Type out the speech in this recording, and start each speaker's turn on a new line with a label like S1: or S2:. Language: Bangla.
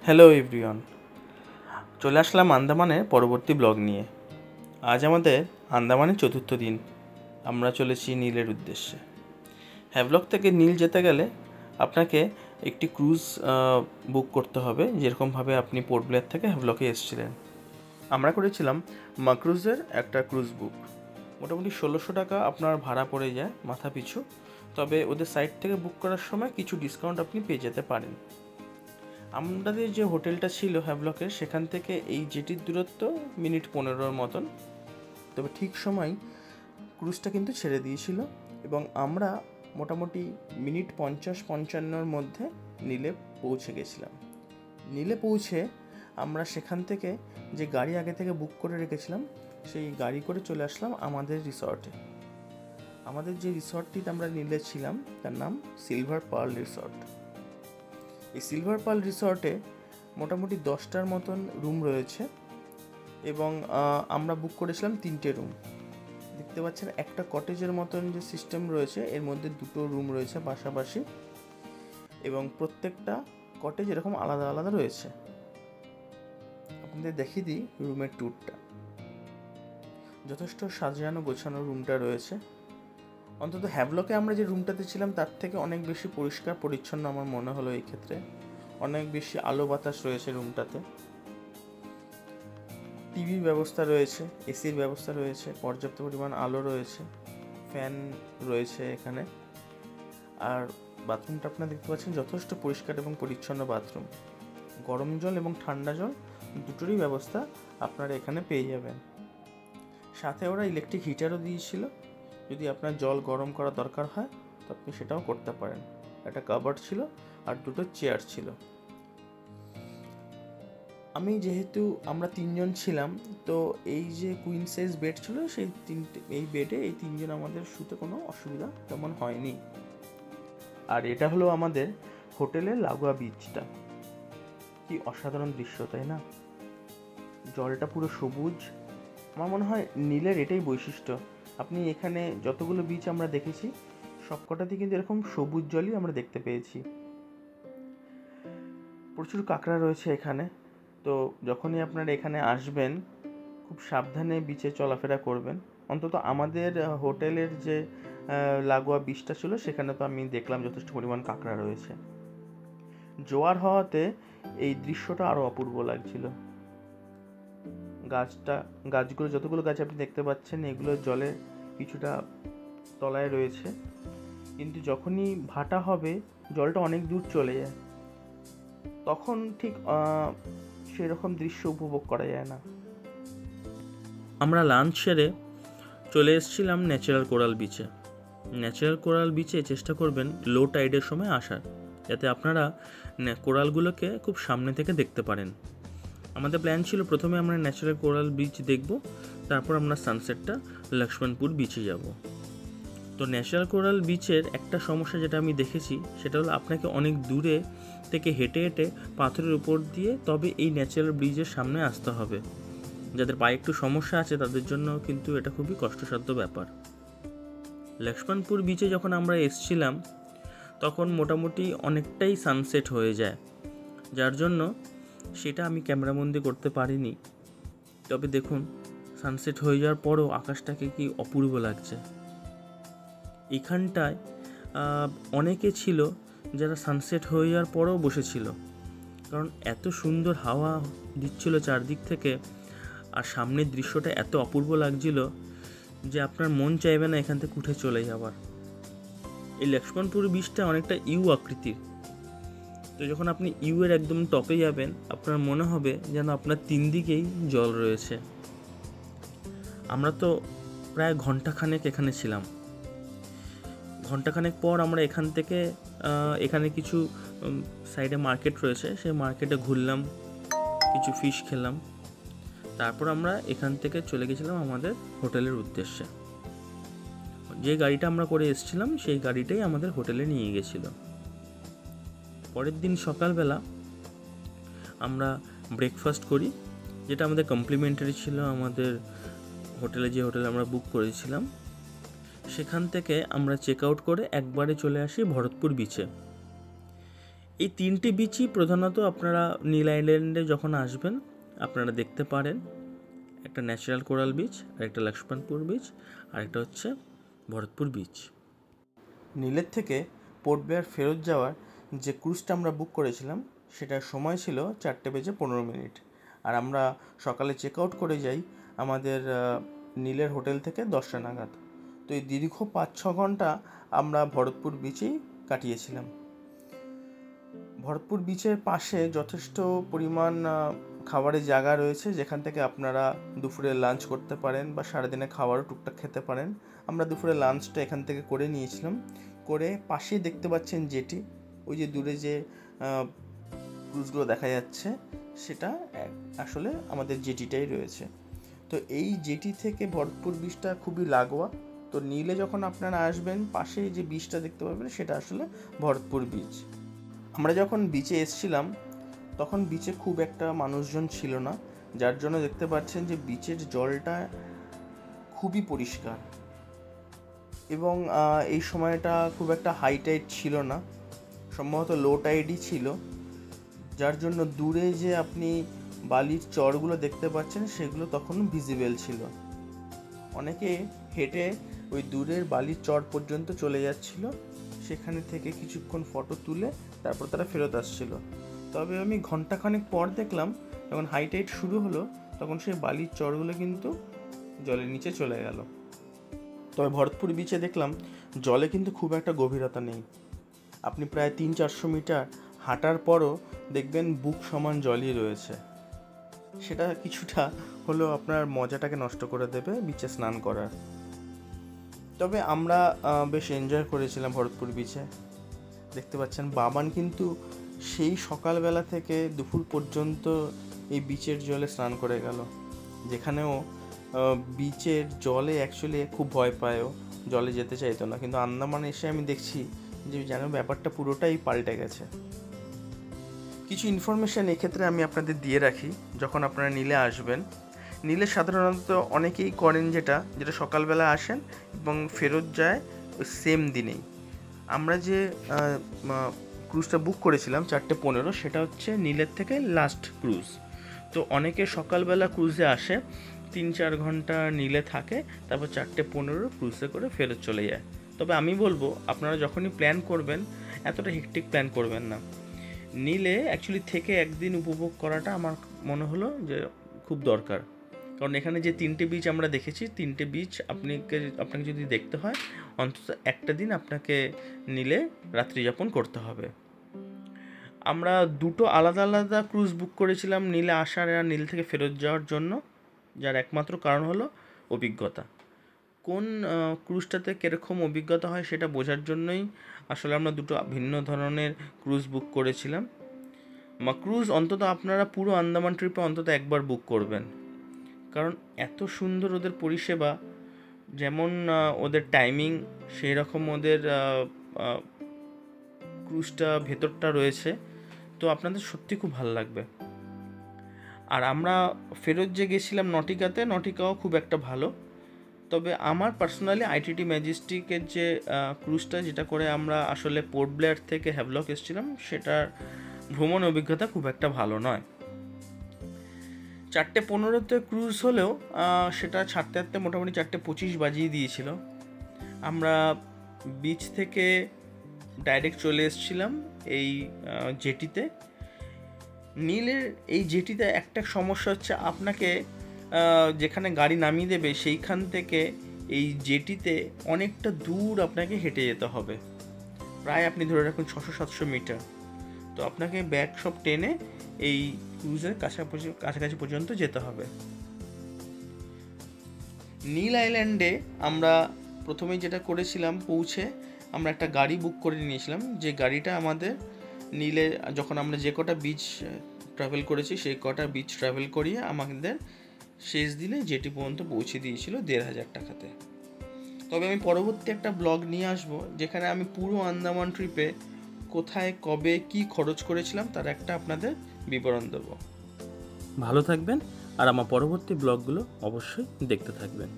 S1: হ্যালো এভরিওয়ান, চলে আসলাম আন্দামানের পরবর্তী ব্লগ নিয়ে। আজ আমাদের আন্দামানের চতুর্থ দিন। আমরা চলেছি নীলের উদ্দেশ্যে। হ্যাভলক থেকে নীল যেতে গেলে আপনাকে একটি ক্রুজ বুক করতে হবে, যেরকমভাবে আপনি পোর্ট ব্লেয়ার থেকে হ্যাভলকে এসেছিলেন। আমরা করেছিলাম মাক্রুজের একটা ক্রুজ বুক। মোটামুটি 1600 টাকা আপনার ভাড়া পড়ে যায় মাথা পিছু। তবে ওদের সাইট থেকে বুক করার সময় কিছু ডিসকাউন্ট আপনি পেয়ে যেতে পারেন। আমাদের যে হোটেলটা ছিল হ্যাভলকের, সেখান থেকে এই জেটির দূরত্ব মিনিট 15 মতন। তবে ঠিক সময় ক্রুজটা কিন্তু ছেড়ে দিয়েছিল এবং আমরা মোটামুটি মিনিট 50-55 মধ্যে নীলে পৌঁছে গেছিলাম। নীলে পৌঁছে আমরা সেখান থেকে যে গাড়ি আগে থেকে বুক করে রেখেছিলাম, সেই গাড়ি করে চলে আসলাম আমাদের রিসর্টে। আমাদের যে রিসর্টটিতে আমরা নীলে ছিলাম তার নাম সিলভার পার্ল রিসর্ট। এই সিলভার পার্ল রিসর্টে মোটামুটি 10টার মতন রুম রয়েছে এবং আমরা বুক করেছিলাম 3টে রুম। দেখতে পাচ্ছেন একটা কটেজের মতন যে সিস্টেম রয়েছে, এর মধ্যে 2টো রুম রয়েছে পাশাপাশি এবং প্রত্যেকটা কটেজ এরকম আলাদা আলাদা রয়েছে। আপনাদের দেখিয়ে দিই রুমের ট্যুরটা। যথেষ্ট সাজানো গোছানো রুমটা রয়েছে। অন্তত হ্যাভলকে আমরা যে রুমটাতে ছিলাম তার থেকে অনেক বেশি পরিষ্কার পরিচ্ছন্ন আমার মনে হলো। এই ক্ষেত্রে অনেক বেশি আলো বাতাস রয়েছে রুমটাতে। টিভির ব্যবস্থা রয়েছে, এসির ব্যবস্থা রয়েছে, পর্যাপ্ত পরিমাণ আলো রয়েছে, ফ্যান রয়েছে এখানে। আর বাথরুমটা আপনারা দেখতে পাচ্ছেন যথেষ্ট পরিষ্কার এবং পরিচ্ছন্ন বাথরুম। গরম জল এবং ঠান্ডা জল দুটোরই ব্যবস্থা আপনারা এখানে পেয়ে যাবেন। সাথে ওরা ইলেকট্রিক হিটারও দিয়েছিল, যদি আপনার জল গরম করা দরকার হয় তো আপনি সেটাও করতে পারেন। একটা কাবার্ড ছিল আর 2টো চেয়ার ছিল। যেহেতু আমরা 3জন ছিলাম, তো এই যে কুইন সাইজ বেড ছিল, এই বেডে এই 3জন আমাদের শুতে কোনো অসুবিধা তেমন হয়নি। আর এটা হলো আমাদের হোটেলের লাগোয়া বিচটা। কি অসাধারণ দৃশ্য, তাই না? জলটা পুরো সবুজ। আমার মনে হয় নীলের এটাই বৈশিষ্ট্য। আপনি এখানে যতগুলো বিচ আমরা দেখেছি সবকটাতেই কিন্তু এরকম সবুজ জলই আমরা দেখতে পেয়েছি। প্রচুর কাঁকড়া রয়েছে এখানে। তো যখনই আপনারা এখানে আসবেন খুব সাবধানে বিচে চলাফেরা করবেন। অন্তত আমাদের হোটেলের যে লাগোয়া বিচটা ছিল সেখানে তো আমি দেখলাম যথেষ্ট পরিমাণ কাঁকড়া রয়েছে। জোয়ার হওয়াতে এই দৃশ্যটা আরও অপূর্ব লাগছিল। গাছগুলো যতগুলো গাছ আপনি দেখতে পাচ্ছেন এগুলো জলে কিছুটা তলায় রয়েছে, কিন্তু যখনই ভাটা হবে জলটা অনেক দূর চলে যায়, তখন ঠিক সেরকম দৃশ্য উপভোগ করা যায় না। আমরা লাঞ্চ সেরে চলে এসেছিলাম ন্যাচারাল কোরাল বিচে। ন্যাচারাল কোরাল বিচে চেষ্টা করবেন লো টাইডের সময় আসার, যাতে আপনারা কোরালগুলোকে খুব সামনে থেকে দেখতে পারেন। আমাদের প্ল্যান ছিল প্রথমে আমরা ন্যাচারাল কোরাল বিচ দেখব, তারপর আমরা সানসেটটা লক্ষ্মণপুর বিচে যাব। তো ন্যাচারাল কোরাল বিচের একটা সমস্যা যেটা আমি দেখেছি সেটা হলো আপনাকে অনেক দূরে থেকে হেঁটে হেঁটে পাথরের উপর দিয়ে তবে এই ন্যাচারাল ব্রিজের সামনে আসতে হবে। যাদের পায়ে একটু সমস্যা আছে তাদের জন্য কিন্তু এটা খুবই কষ্টসাধ্য ব্যাপার। লক্ষ্মণপুর বিচে যখন আমরা এসছিলাম তখন মোটামুটি অনেকটাই সানসেট হয়ে যায়, যার জন্য সেটা আমি ক্যামেরাবন্দি করতে পারিনি। তবে দেখুন, সানসেট হয়ে যাওয়ার পরও আকাশটাকে কি অপূর্ব লাগছে। এখানটায় অনেকে ছিল যারা সানসেট হয়ে যাওয়ার পরেও বসেছিল, কারণ এত সুন্দর হাওয়া দিচ্ছিল চারদিক থেকে আর সামনের দৃশ্যটা এত অপূর্ব লাগছিল যে আপনার মন চাইবে না এখান থেকে উঠে চলে যাওয়ার। এই লক্ষ্মণপুর বিচটা অনেকটা ইউ আকৃতির। তো যখন আপনি ইউ এর একদম টপে যাবেন আপনার মনে হবে যেন আপনার 3 দিকেই জল রয়েছে। আমরা তো প্রায় ঘন্টাখানেক এখানে ছিলাম। ঘন্টাখানেক পর আমরা এখান থেকে এখানে কিছু সাইডে মার্কেট রয়েছে, সেই মার্কেটে ঘুরলাম, কিছু ফিশ খেলাম। তারপর আমরা এখান থেকে চলে গেছিলাম আমাদের হোটেলের উদ্দেশ্যে। যে গাড়িটা আমরা করে এসেছিলাম সেই গাড়িটাই আমাদের হোটেলে নিয়ে গেছিলো। পরের দিন সকালবেলা আমরা ব্রেকফাস্ট করি, যেটা আমাদের কমপ্লিমেন্টারি ছিল আমাদের হোটেলে, যে হোটেলে আমরা বুক করেছিলাম। সেখান থেকে আমরা চেক আউট করে একবারে চলে আসি ভরতপুর বিচে। এই 3টি বিচই প্রধানত আপনারা নীল আইল্যান্ডে যখন আসবেন আপনারা দেখতে পারেন। একটা ন্যাচারাল কোরাল বিচ, আর একটা লক্ষ্মণপুর বিচ, আর একটা হচ্ছে ভরতপুর বিচ। নীলের থেকে পোর্ট ব্লেয়ার ফেরত যাওয়ার যে ক্রুজটা আমরা বুক করেছিলাম সেটার সময় ছিল 4:15। আর আমরা সকালে চেক আউট করে যাই আমাদের নীলের হোটেল থেকে 10টা নাগাদ। তো এই দীর্ঘ 5-6 ঘন্টা আমরা ভরতপুর বিচেই কাটিয়েছিলাম। ভরতপুর বিচের পাশে যথেষ্ট পরিমাণ খাবারের জায়গা রয়েছে, যেখান থেকে আপনারা দুপুরে লাঞ্চ করতে পারেন বা সারাদিনে খাবারও টুকটাক খেতে পারেন। আমরা দুপুরে লাঞ্চটা এখান থেকে করে নিয়েছিলাম। করে পাশেই দেখতে পাচ্ছেন জেটি, ওই যে দূরে যে ক্রুজগুলো দেখা যাচ্ছে সেটা আসলে আমাদের জেটিটাই রয়েছে। তো এই জেটি থেকে ভরতপুর বিচটা খুবই লাগোয়া। তো নীলে যখন আপনারা আসবেন পাশেই যে বিচটা দেখতে পাবেন সেটা আসলে ভরতপুর বিচ। আমরা যখন বিচে এসেছিলাম তখন বিচে খুব একটা মানুষজন ছিল না, যার জন্য দেখতে পাচ্ছেন যে বিচের জলটা খুবই পরিষ্কার এবং এই সময়টা খুব একটা হাই টাইড ছিল না, সম্ভবত লো টাইডই ছিল, যার জন্য দূরে যে আপনি বালির চরগুলো দেখতে পাচ্ছেন সেগুলো তখন ভিজিবল ছিল। অনেকে হেঁটে ওই দূরের বালির চর পর্যন্ত চলে যাচ্ছিল, সেখানে থেকে কিছুক্ষণ ফটো তুলে তারপর তারা ফেরত আসছিল। তবে আমি ঘন্টাখানেক পর দেখলাম যখন হাই টাইড শুরু হলো তখন সেই বালির চরগুলো কিন্তু জলের নিচে চলে গেল। তবে ভরতপুর বিচে দেখলাম জলে কিন্তু খুব একটা গভীরতা নেই। আপনি প্রায় 300-400 মিটার হাঁটার পরও দেখবেন বুক সমান জলই রয়েছে। সেটা কিছুটা হলেও আপনার মজাটাকে নষ্ট করে দেবে বিচে স্নান করার। তবে আমরা বেশ এনজয় করেছিলাম ভরতপুর বিচে। দেখতে পাচ্ছেন বাবান কিন্তু সেই সকালবেলা থেকে দুপুর পর্যন্ত এই বিচের জলে স্নান করে গেল, যেখানেও বিচের জলে অ্যাকচুয়ালি খুব ভয় পায়ও, জলে যেতে চাইতো না। কিন্তু আন্দামানে এসে আমি দেখছি যে যেন ব্যাপারটা পুরোটাই পাল্টে গেছে। কিছু ইনফরমেশান এক্ষেত্রে আমি আপনাদের দিয়ে রাখি। যখন আপনারা নীলে আসবেন, নীলে সাধারণত অনেকেই করেন যেটা সকালবেলা আসেন এবং ফেরত যায় ওই সেম দিনেই। আমরা যে ক্রুজটা বুক করেছিলাম 4:15, সেটা হচ্ছে নীলের থেকে লাস্ট ক্রুজ। তো অনেকে সকালবেলা ক্রুজে আসে, 3-4 ঘন্টা নীলে থাকে, তারপর 4:15 ক্রুজে করে ফেরত চলে যায়। তবে আমি বলবো আপনারা যখনই প্ল্যান করবেন এতটা হেক্টিক প্ল্যান করবেন না। নীলে অ্যাকচুয়ালি থেকে একদিন উপভোগ করাটা আমার মনে হলো যে খুব দরকার। কারণ এখানে যে 3টে বিচ আমরা দেখেছি, 3টে বিচ আপনাকে যদি দেখতে হয় অন্তত একটা দিন আপনাকে নীলে রাত্রিযাপন করতে হবে। আমরা 2টো আলাদা আলাদা ক্রুজ বুক করেছিলাম নীলে আসার আর নীল থেকে ফেরত যাওয়ার জন্য, যার একমাত্র কারণ হলো অভিজ্ঞতা। কোন ক্রুজটাতে কীরকম অভিজ্ঞতা হয় সেটা বোঝার জন্যই আসলে আমরা 2টো ভিন্ন ধরনের ক্রুজ বুক করেছিলাম। ক্রুজ অন্তত আপনারা পুরো আন্দামান ট্রিপে অন্তত একবার বুক করবেন, কারণ এত সুন্দর ওদের পরিষেবা, যেমন ওদের টাইমিং সেই রকম ওদের ক্রুজটা ভেতরটা রয়েছে। তো আপনাদের সত্যি খুব ভালো লাগবে। আর আমরা ফেরত যে গেছিলাম নটিকাও খুব একটা ভালো। তবে আমার পার্সোনালি আইটিটি ম্যাজেস্টিকের যে ক্রুজটা যেটা করে আমরা আসলে পোর্ট ব্লেয়ার থেকে হ্যাভলক এসেছিলাম, সেটার ভ্রমণ অভিজ্ঞতা খুব একটা ভালো নয়। 4:15 ক্রুজ হলেও সেটা ছাড়তে মোটামুটি 4:25 বাজিয়ে দিয়েছিল। আমরা বিচ থেকে ডাইরেক্ট চলে এসেছিলাম এই জেটিতে। নীলের এই জেটিতে একটা সমস্যা হচ্ছে, আপনাকে যেখানে গাড়ি নামিয়ে দেবে সেইখান থেকে এই জেটিতে অনেকটা দূর আপনাকে হেঁটে যেতে হবে, প্রায় আপনি ধরে রাখুন 600-700 মিটার। তো আপনাকে ব্যাগ সব টেনে এই ক্রুজের কাছাকাছি পর্যন্ত যেতে হবে। নীল আইল্যান্ডে আমরা প্রথমেই যেটা করেছিলাম, পৌঁছে আমরা একটা গাড়ি বুক করে নিয়েছিলাম, যে গাড়িটা আমাদের নীলে যখন আমরা যে কটা বিচ ট্রাভেল করেছি সেই কটা বিচ ট্রাভেল করিয়ে আমাদের শেষ দিনে জেটি পর্যন্ত পৌঁছে দিয়েছিল 1,500 টাকাতে। তবে আমি পরবর্তী একটা ব্লগ নিয়ে আসবো, যেখানে আমি পুরো আন্দামান ট্রিপে কোথায় কবে কি খরচ করেছিলাম তার একটা আপনাদের বিবরণ দেবো। ভালো থাকবেন আর আমার পরবর্তী ব্লগগুলো অবশ্যই দেখতে থাকবেন।